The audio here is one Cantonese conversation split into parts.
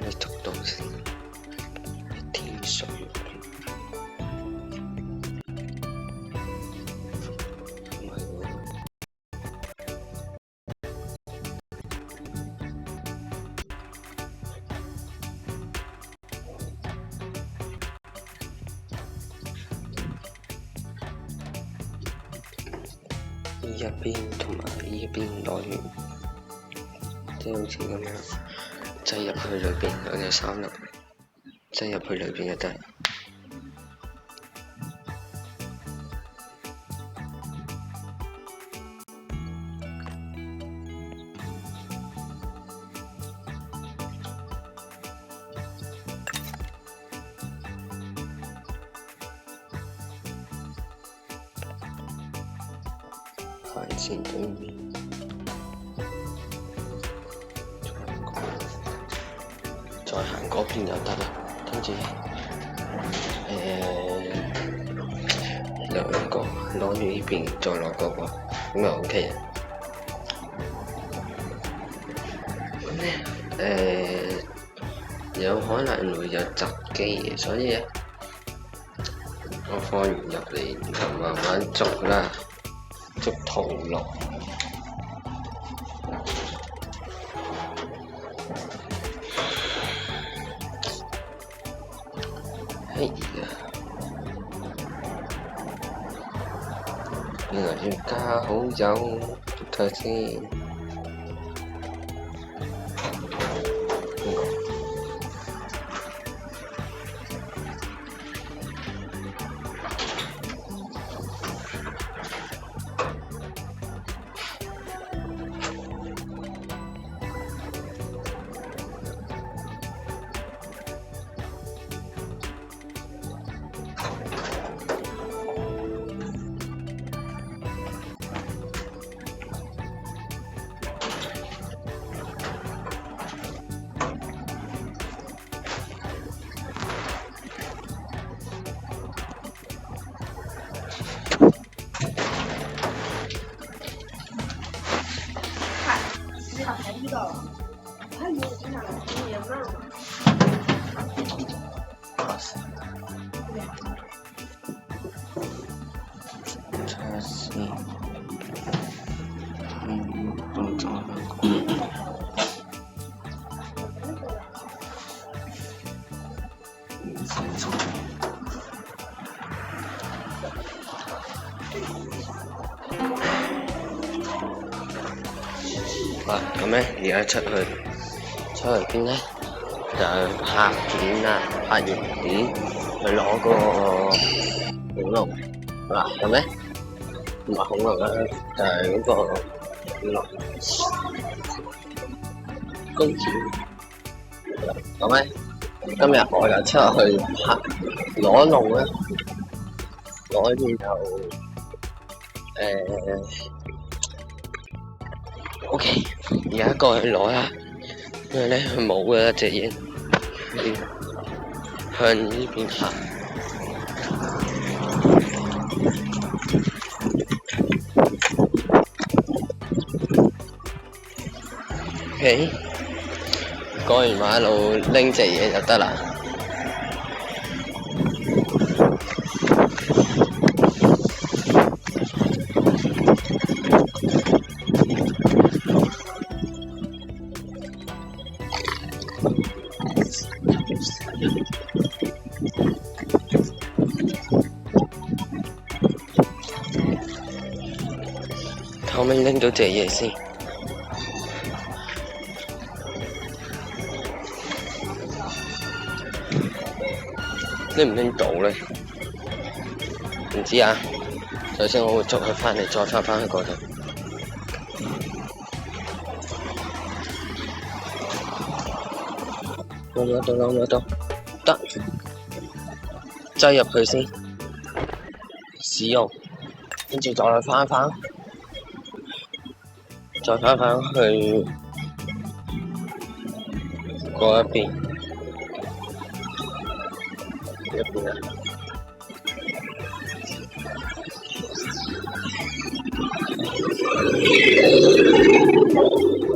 咩速度先？天水圍唔係喎。呢一邊同埋呢一邊攞完，即係好似咁樣擠入去裏邊有隻3粒，擠入去裏邊就得。行前對面，再行嗰邊就得啦。跟住兩個攞住呢邊，再落嗰個，咁就 OK 啦。咁咧有可能會有閘機嘅，所以咧我放完入嚟就慢慢捉啦。捉圖落，哎呀，原來要加好友，睇下先。知道了，他以为我经常来听也慢了。測試，咁咧而家出去邊咧？就拍片啦，拍完片去攞個恐龍嗱，咁咧唔係恐龍啦，就係嗰個龍公主。咁咧今日我就出去拍攞龍啦，攞完就OK， 而家過去攞啦，因為咧佢冇㗎啦隻嘢，向呢邊行。OK， 過完馬路拎隻嘢就得啦。後尾拎到隻嘢先，拎唔拎到咧？唔知啊。首先我會捉佢返嚟，再返去嗰度。攞唔到，得，擠入去先，使用，跟住再返去嗰一邊啊。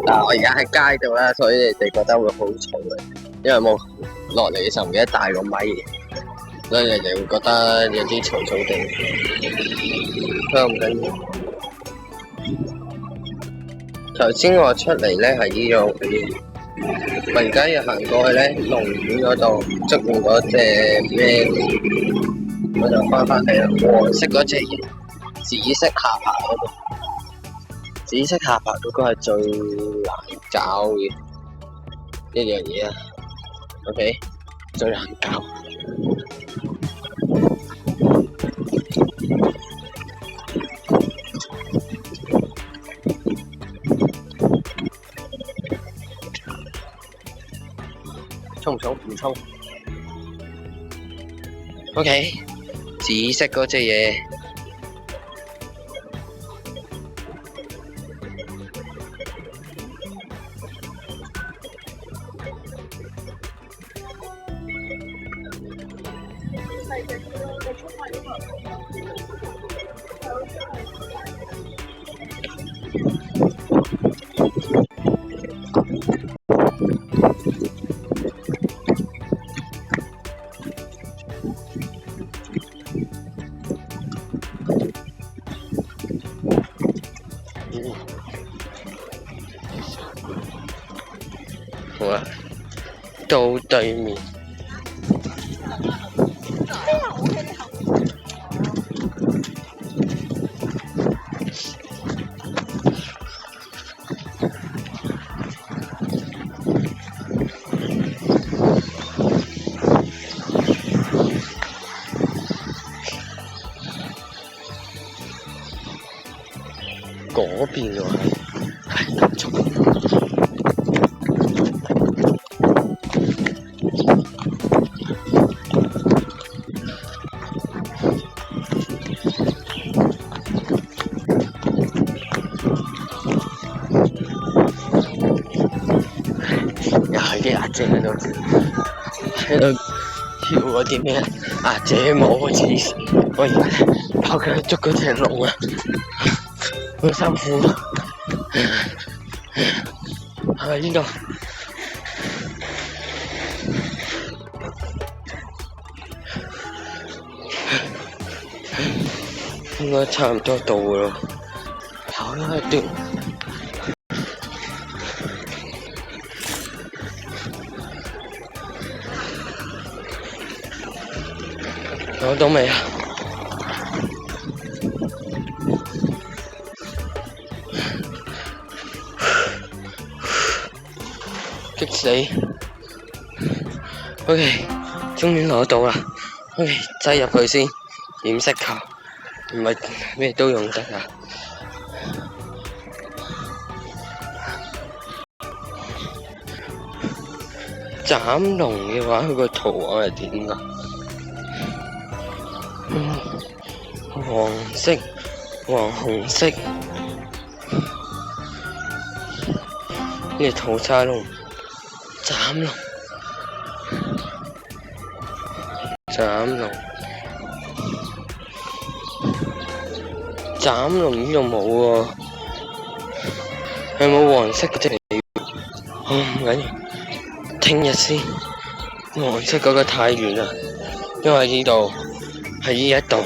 但係我而家喺街度啦，所以你哋覺得會好嘈嘅。因為冇落嚟嘅時候唔記得帶個咪，所以你哋會覺得有啲嘈嘈地。不過唔緊要。頭先我出嚟咧係呢度嘅，我而家要行過去咧龍苑嗰度捉完嗰隻咩，我就翻嚟啦。黃色嗰隻嘢，紫色下巴嗰度，紫色下巴嗰個係最難搞嘅一樣嘢啊。OK， 最難搞。衝唔衝？唔衝。OK， 紫色嗰隻嘢。好啊，到對面。嗰邊喎，係咁速。又係啲阿姐喺度跳嗰啲咩阿姐舞好似我而家跑緊去捉嗰隻龍啊！好辛苦啊！係咪呢度？應該差唔多到咯，跑咗一段。攞到未啊？激死 ！OK， 終於攞到啦。OK， 擠入去先，染色球，唔係咩都用得啊。斬龍嘅話，佢個圖案係點㗎？黃色、黃紅色，呢圖晒龍。斬龍，斬龍，斬龍呢度冇喎，有冇黃色嗰隻嚟？唔緊要，聽日先。黃色嗰個太遠啦，因為呢度係呢一度，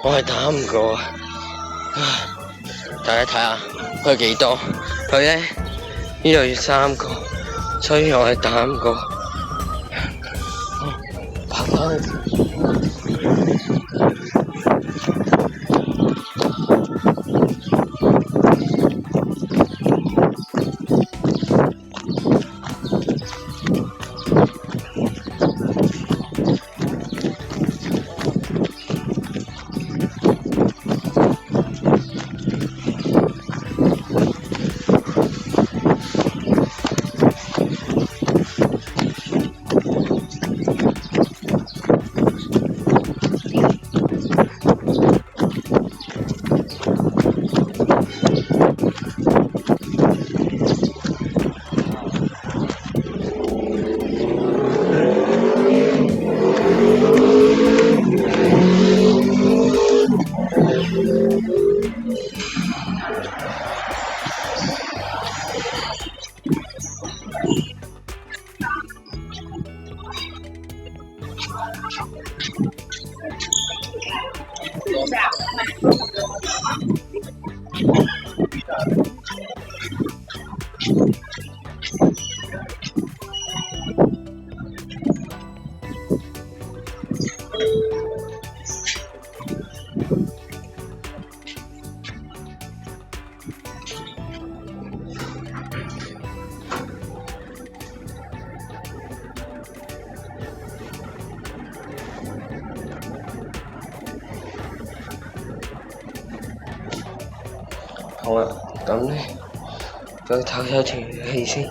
我係打唔過啊！大家睇下佢幾多？佢咧呢度要3個。所以我係打唔過，爬返去。好啊，咁咧再唞一條氣先。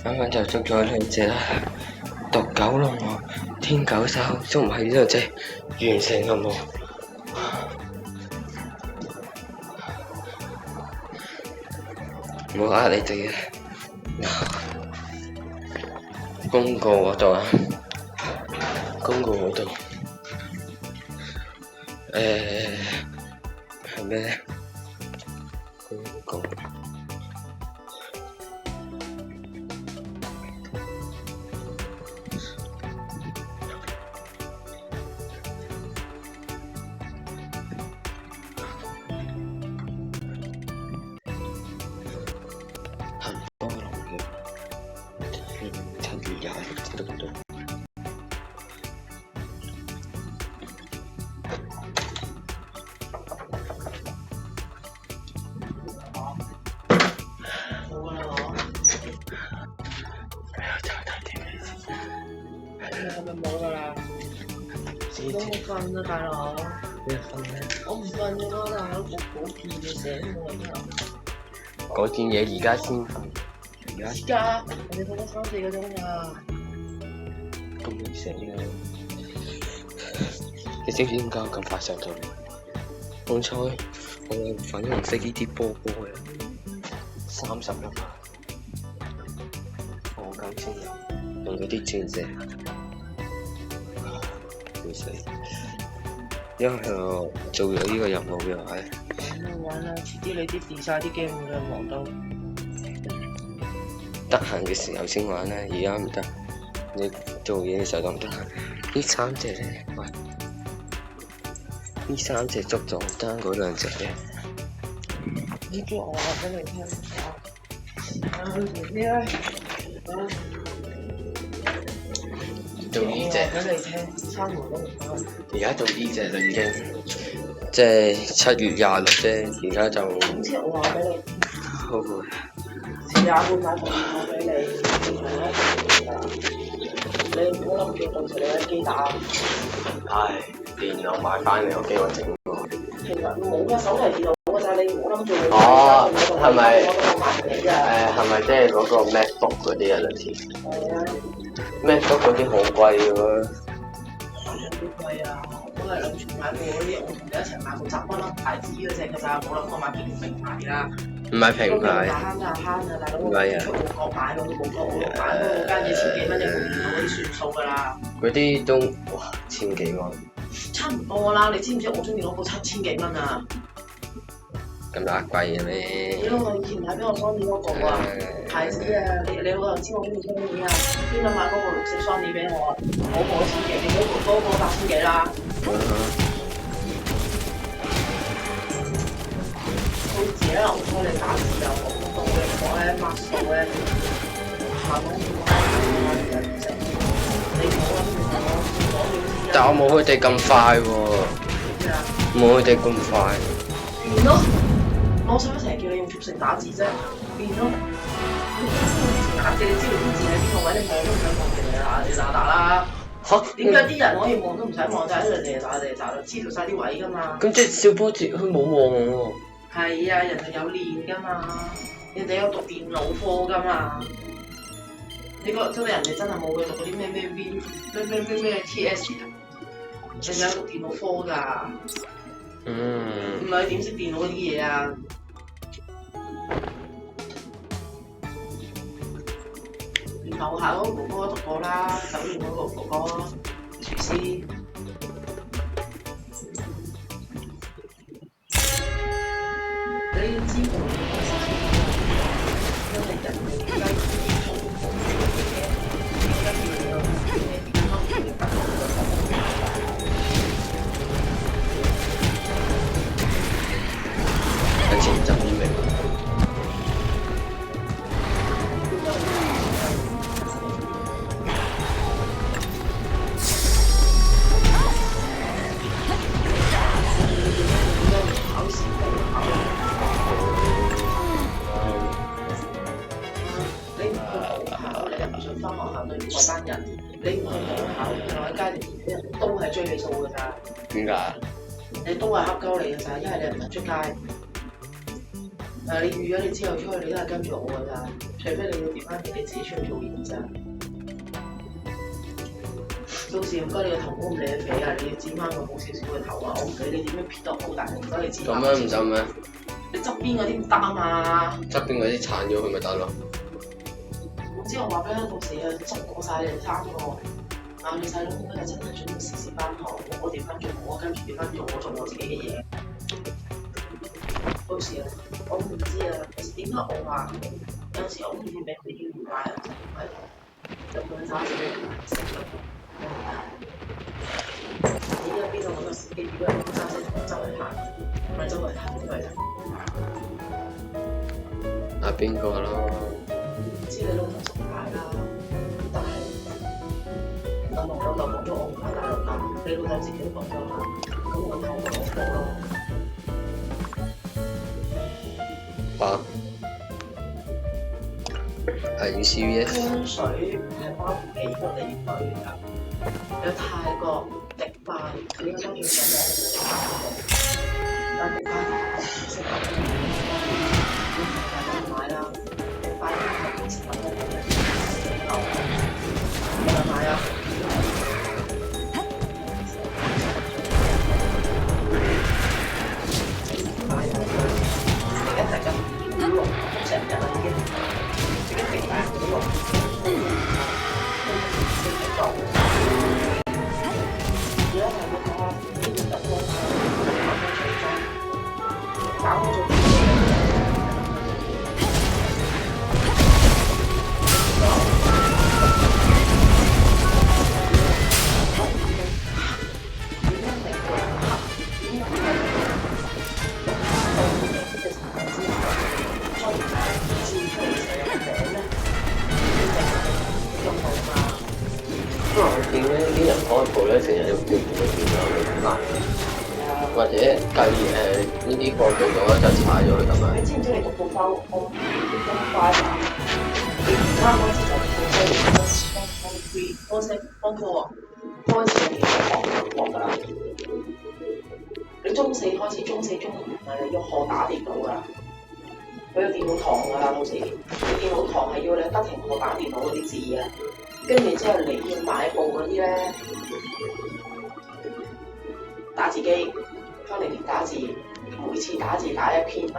啱啱就捉咗兩隻啦，獨九龍喎，天九獸捉埋呢兩隻，完成任務。唔好呃你哋啊！公告嗰度啊，公告嗰度，係咩咧？公告。係咪冇㗎啦？都冇瞓啊，大佬！咩瞓咧？我唔瞓㗎嘛，大佬，我見你醒我真係。嗰件嘢而家先瞓，而家我哋瞓咗3-4個鐘㗎。咁未醒嘅，你知唔知點解我咁快上到嚟？好彩我有粉紅色呢啲波波嘅，31萬，我咁先用嗰啲鑽石，唔死，因為我做咗呢個任務嘅話，唔好玩啦，遲啲你啲 design 啲 game 會忙到。得閒嘅時候先玩啦，而家唔得。你做嘢嘅時候都唔得閒。呢3隻咧，喂，呢3隻捉咗單嗰2隻咧。呢啲我話俾你聽啊！做呢隻。俾你聽，3門都唔得。而家做呢隻啦已經，即係7月26啫，而家就。總之我話俾你聽。好攰。遲下會買部電腦俾你，你唔好諗住到時你喺機打。唉，電腦買翻嚟，我機我整過。其實冇㗎，手提電腦㗎咋，你唔好諗住。哦，係咪？係咪即係嗰個 MacBook 嗰啲啊？類似。係啊。MacBook 嗰啲好貴㗎喎。幾貴啊！我都係諗住買部嗰啲，我同你一齊買部10蚊粒牌子嗰隻㗎咋，冇諗過買名牌啦。唔係平牌。慳啊慳啊，大佬！我出澳國買，我都冇講澳國買，嗰間嘢千幾蚊一部電腦嗰啲算數㗎啦。嗰啲都哇千幾蚊。差唔多啦，你知唔知我中意嗰部7000幾蚊啊？咁大貴嘅咩？你老豆以前買俾我 Sony 嗰個啊，牌子啊，你老豆知我中意 Sony 啊，邊度買嗰個綠色 Sony 俾我啊？嗰個1000幾，你嗰個8000幾啦。到時咧，我幫你打字又好，到你我咧抹數咧，下個月你唔好諗住我但我冇佢哋咁快喎。冇佢哋咁快。變咯，我使乜成日叫你用速成打字啫？變咯，打字你知道啲字喺邊個位，你望都唔使望，你打啦。嚇？點解啲人可以望都唔使望，就喺度嚟打，知道晒啲位㗎嘛？咁即係小波節佢冇望喎。係啊，人哋有練㗎嘛，人哋有讀電腦科㗎嘛。你覺得人哋真係冇去讀嗰啲咩 TS 啊？人哋有讀電腦科㗎。唔係點識電腦嗰啲嘢啊？樓下嗰個哥哥讀過啦，酒店嗰個哥哥廚師。你要知道因為人哋而家做好嘅嘢，而家要有咩點樣去達到有錢賺啲咩？嗰班人，你唔去補考，留喺街度啲人都係追你數㗎咋？點解？你都係恰鳩你㗎咋？一係你唔出街，你預咗你之後出去，你都係跟住我㗎咋，除非你要調翻你自己出去做嘢咋。到時唔該你個頭唔好咁舐肥啊，你要剪翻個好少少嘅頭啊，我唔理你點樣撇得好大，唔該你剪翻。咁樣唔得咩？你側邊嗰啲唔得啊嘛。側邊嗰啲鏟咗佢咪得咯？我知我話俾你到時啊，執過晒你哋三個。啊！你細佬應該係真係準備時時翻學，我調翻轉我，跟住調翻轉我做我自己嘅嘢。到時啊，我唔知啊，有時點解我話有時我唔知俾佢哋要唔買啊，就本身自己識咗。點解邊度揾個司機？如果係揸車同周圍行，咪周圍行周圍行。啊邊個咯？唔知你老豆識牌啦，但係。我老豆講咗我唔翻大陸㗎，你老豆自己都講咗啦，咁我睇我錯咯。啊？Are you serious？香水係包括幾個地區㗎，有泰國、迪拜，佢應該要上網但迪拜唔識講，大家買啦，迪拜啲係食品嘅，有買啊！見咧啲人開鋪咧，成日要叫佢電腦嚟賣，或者計呢啲貨做咗就踩咗佢咁樣。你知唔知你讀到收我咁快啊？你唔啱嗰時就幫課開始你學㗎啦。你中四開始，中四、中五係你要學打電腦㗎。佢有電腦堂㗎啦，到時你電腦堂係要你不停學打電腦嗰啲字啊。跟住之後你要買部嗰啲咧打字機，翻嚟練打字，每次打字打一篇文，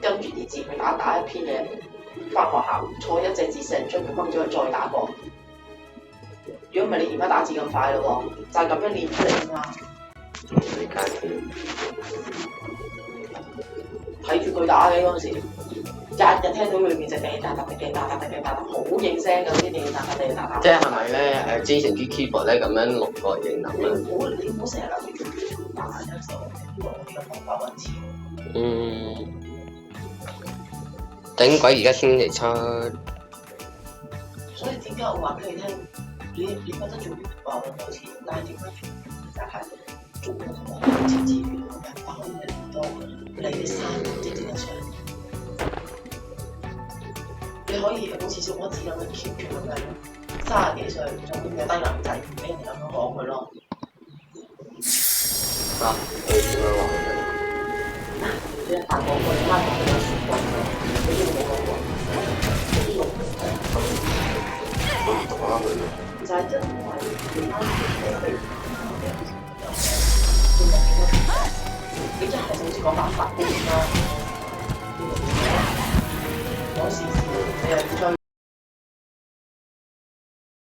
跟住啲字去打一篇嘢，翻學校錯一隻字成張佢掹咗去再打過。如果唔係你而家打字咁快咯喎，就係咁樣練出嚟㗎嘛。你家姐睇住佢打嘅嗰陣時。日日聽到裏面就叮嗒嗒叮嗒嗒叮嗒嗒，好應聲咁啲叮嗒嗒叮嗒嗒。即係咪咧？之前啲 keyboard 咧咁樣錄過型咁樣。你唔好成日諗住打，有時候用呢個方法揾錢。頂鬼而家星期七。所以點解我話俾你聽？你覺得做 YouTube 揾到錢，但係點解就係做嗰個好似資源咁樣，包嘅唔多，你啲生意即係上。你可以好似小波子咁樣 keep 住咁樣，30幾歲仲有低能仔，唔俾人哋咁樣講佢咯。啊？佢點樣話佢？你係大個個，你媽講佢有説過嘅，你都冇講過。啲六我唔懂啊佢。就係真係你媽你一係就好似講法官啦，講時事你又要追。